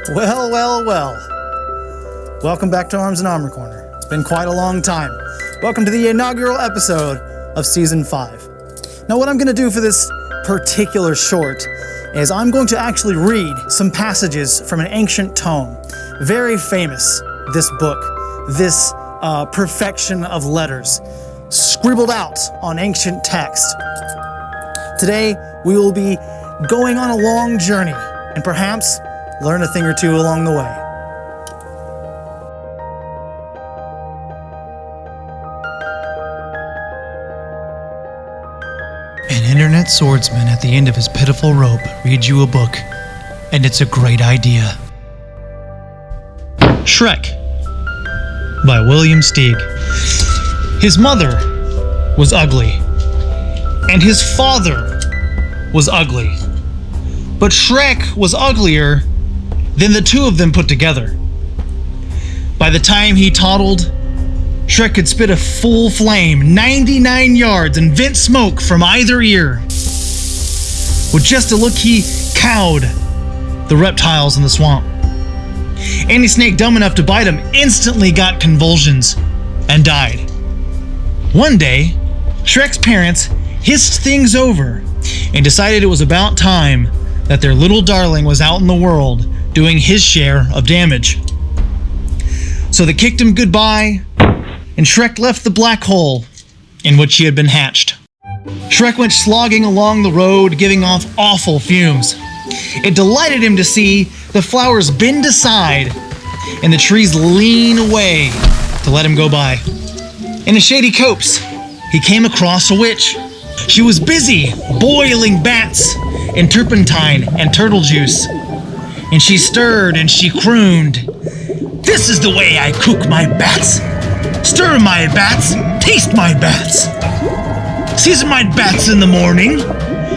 Well, well, well. Welcome back to Arms and Armor Corner. It's been quite a long time. Welcome to the inaugural episode of Season 5. Now, what I'm going to do for this particular short is I'm going to actually read some passages from an ancient tome. Very famous, this book, this perfection of letters, scribbled out on ancient text. Today, we will be going on a long journey and perhaps learn a thing or two along the way. An internet swordsman at the end of his pitiful rope reads you a book, and it's a great idea. Shrek by William Steig. His mother was ugly, and his father was ugly. But Shrek was uglier than the two of them put together. By the time he toddled, Shrek could spit a full flame 99 yards and vent smoke from either ear. With just a look, he cowed the reptiles in the swamp. Any snake dumb enough to bite him instantly got convulsions and died. One day, Shrek's parents hissed things over and decided it was about time that their little darling was out in the world doing his share of damage. So they kicked him goodbye, and Shrek left the black hole in which he had been hatched. Shrek went slogging along the road, giving off awful fumes. It delighted him to see the flowers bend aside and the trees lean away to let him go by. In a shady copse, he came across a witch. She was busy boiling bats in turpentine and turtle juice. And she stirred and she crooned, "This is the way I cook my bats. Stir my bats, taste my bats. Season my bats in the morning.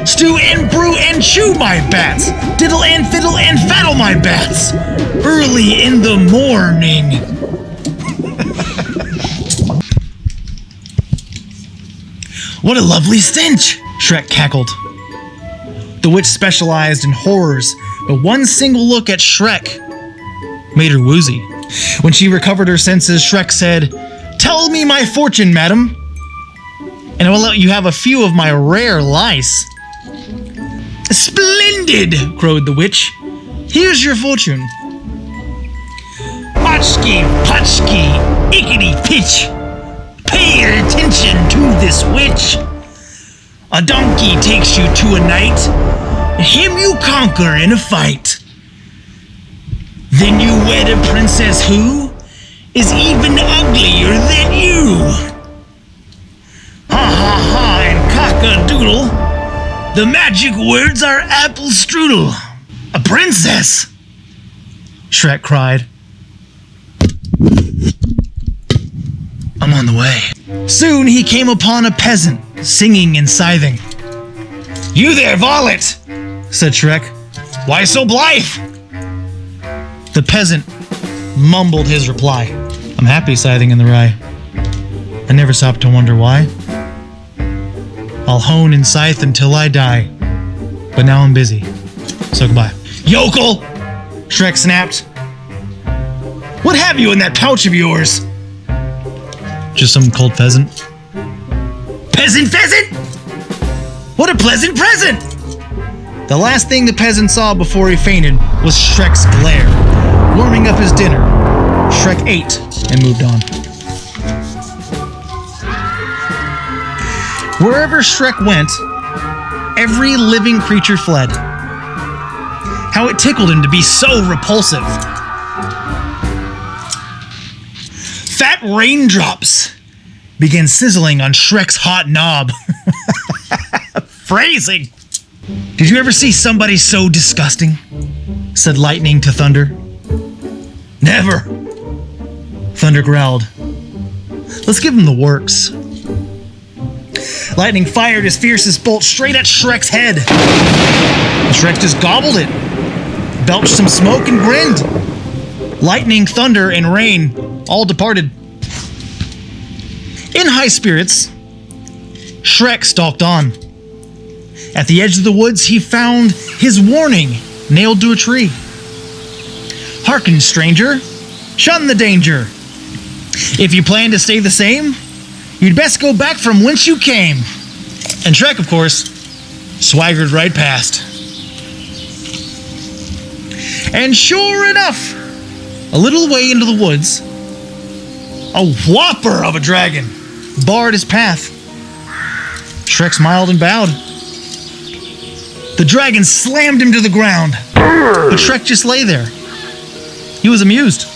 Stew and brew and chew my bats. Diddle and fiddle and faddle my bats. Early in the morning." "What a lovely stench," Shrek cackled. The witch specialized in horrors, but one single look at Shrek made her woozy. When she recovered her senses, Shrek said, "Tell me my fortune, madam, and I will let you have a few of my rare lice." "Splendid," crowed the witch. "Here's your fortune." "Potchki, potchki, ickety pitch. Pay attention to this witch. A donkey takes you to a knight, and him you conquer in a fight. Then you wed a princess who is even uglier than you. Ha ha ha and cock-a-doodle. The magic words are apple strudel." "A princess!" Shrek cried. "I'm on the way." Soon he came upon a peasant singing and scything. "You there, varlet," said Shrek. "Why so blithe?" The peasant mumbled his reply. "I'm happy scything in the rye. I never stop to wonder why. I'll hone and scythe until I die. But now I'm busy, so goodbye." "Yokel!" Shrek snapped. "What have you in that pouch of yours?" "Just some cold pheasant." "Peasant pheasant? What a pleasant present!" The last thing the peasant saw before he fainted was Shrek's glare, warming up his dinner. Shrek ate and moved on. Wherever Shrek went, every living creature fled. How it tickled him to be so repulsive. Fat raindrops began sizzling on Shrek's hot knob. Phrasing. "Did you ever see somebody so disgusting?" said Lightning to Thunder. "Never," Thunder growled. "Let's give him the works." Lightning fired his fiercest bolt straight at Shrek's head. And Shrek just gobbled it, belched some smoke and grinned. Lightning, thunder, and rain all departed. In high spirits, Shrek stalked on. At the edge of the woods, he found his warning nailed to a tree. Hearken, stranger, shun the danger. If you plan to stay the same, you'd best go back from whence you came. And Shrek, of course, swaggered right past. And sure enough, a little way into the woods, a whopper of a dragon barred his path. Shrek smiled and bowed. The dragon slammed him to the ground, but Shrek just lay there. He was amused.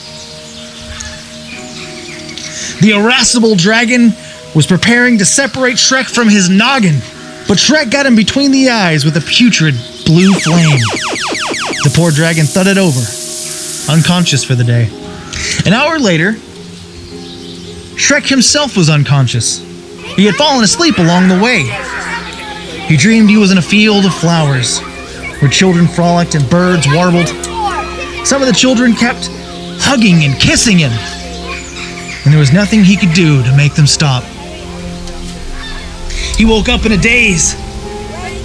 The irascible dragon was preparing to separate Shrek from his noggin, but Shrek got him between the eyes with a putrid blue flame. The poor dragon thudded over, unconscious for the day. An hour later, Shrek himself was unconscious. He had fallen asleep along the way. He dreamed he was in a field of flowers, where children frolicked and birds warbled. Some of the children kept hugging and kissing him, and there was nothing he could do to make them stop. He woke up in a daze,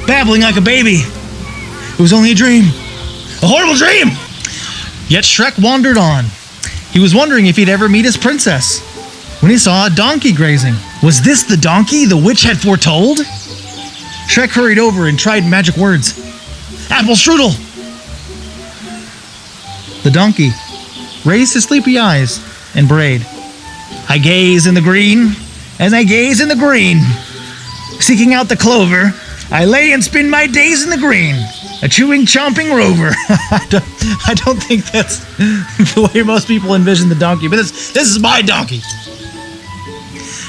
babbling like a baby. It was only a dream. A horrible dream! Yet Shrek wandered on. He was wondering if he'd ever meet his princess, when he saw a donkey grazing. Was this the donkey the witch had foretold? Shrek hurried over and tried magic words. Apple strudel! The donkey raised his sleepy eyes and brayed. I gaze in the green, as I gaze in the green. Seeking out the clover, I lay and spend my days in the green, a chewing, chomping rover. I don't think that's the way most people envision the donkey, but this is my donkey.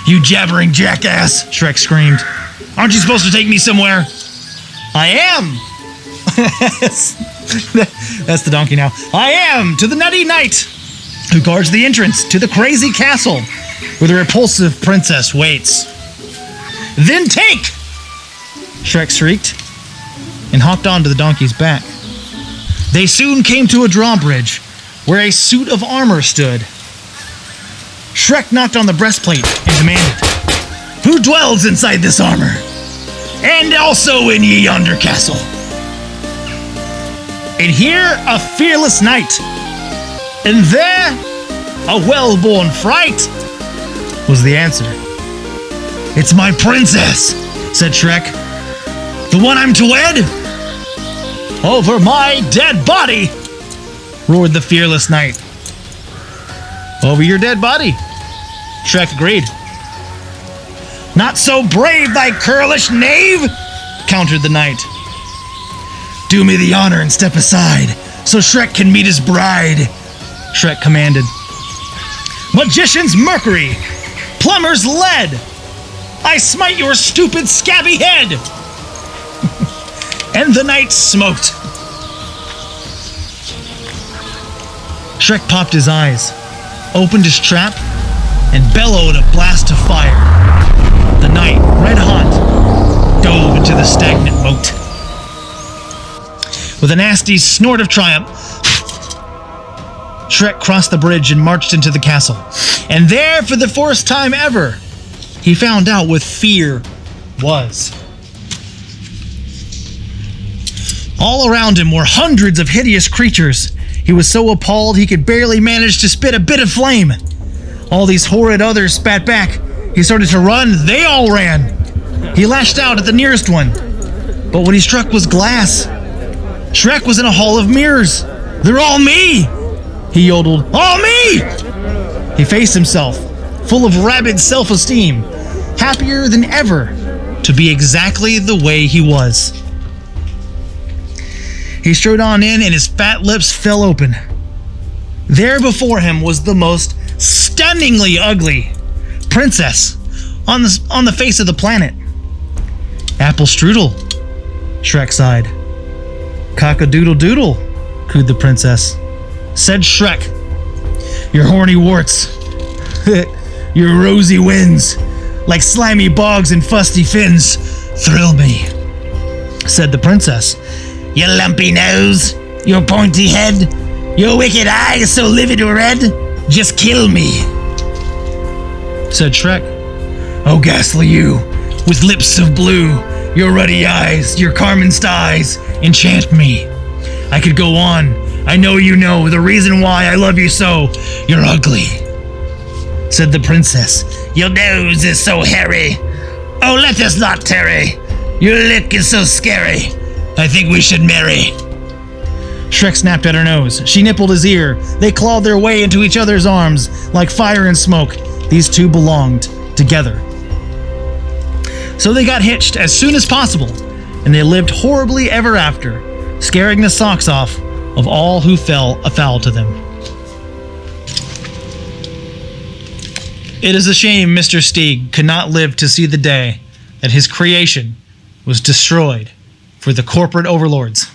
You jabbering jackass, Shrek screamed. Aren't you supposed to take me somewhere? I am. That's the donkey now. I am to the nutty knight who guards the entrance to the crazy castle where the repulsive princess waits. Then take! Shrek shrieked and hopped onto the donkey's back. They soon came to a drawbridge where a suit of armor stood. Shrek knocked on the breastplate and demanded, Who dwells inside this armor? And also in ye yonder castle? And here a fearless knight, and there a well-born fright, was the answer. It's my princess, said Shrek. The one I'm to wed? Over my dead body, roared the fearless knight. Over your dead body, Shrek agreed. Not so brave, thy churlish knave, countered the knight. Do me the honor and step aside, so Shrek can meet his bride, Shrek commanded. Magician's mercury, plumber's lead, I smite your stupid scabby head. And the knight smoked. Shrek popped his eyes, opened his trap, and bellowed a blast of fire. The knight, red hot, dove into the stagnant moat. With a nasty snort of triumph, Shrek crossed the bridge and marched into the castle. And there, for the first time ever, he found out what fear was. All around him were hundreds of hideous creatures. He was so appalled he could barely manage to spit a bit of flame. All these horrid others spat back. He started to run. They all ran. He lashed out at the nearest one. But what he struck was glass. Shrek was in a hall of mirrors. They're all me! He yodeled. All me! He faced himself, full of rabid self-esteem, happier than ever to be exactly the way he was. He strode on in and his fat lips fell open. There before him was the most stunningly ugly princess on the face of the planet. Apple strudel, Shrek sighed. Cock-a-doodle-doodle, cooed the princess. Said Shrek, your horny warts, your rosy winds, like slimy bogs and fusty fins, thrill me, said the princess. Your lumpy nose, your pointy head, your wicked eyes so livid red, just kill me, said Shrek. Oh, ghastly you, with lips of blue, your ruddy eyes, your carmine styes, enchant me. I could go on, I know you know the reason why I love you so. You're ugly, said the princess. Your nose is so hairy. Oh, let us not tarry. Your lick is so scary. I think we should marry. Shrek snapped at her nose. She nippled his ear. They clawed their way into each other's arms. Like fire and smoke, these two belonged together. So they got hitched as soon as possible, and they lived horribly ever after, scaring the socks off of all who fell afoul to them. It is a shame Mr. Steeg could not live to see the day that his creation was destroyed for the corporate overlords.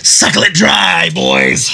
Suckle it dry, boys!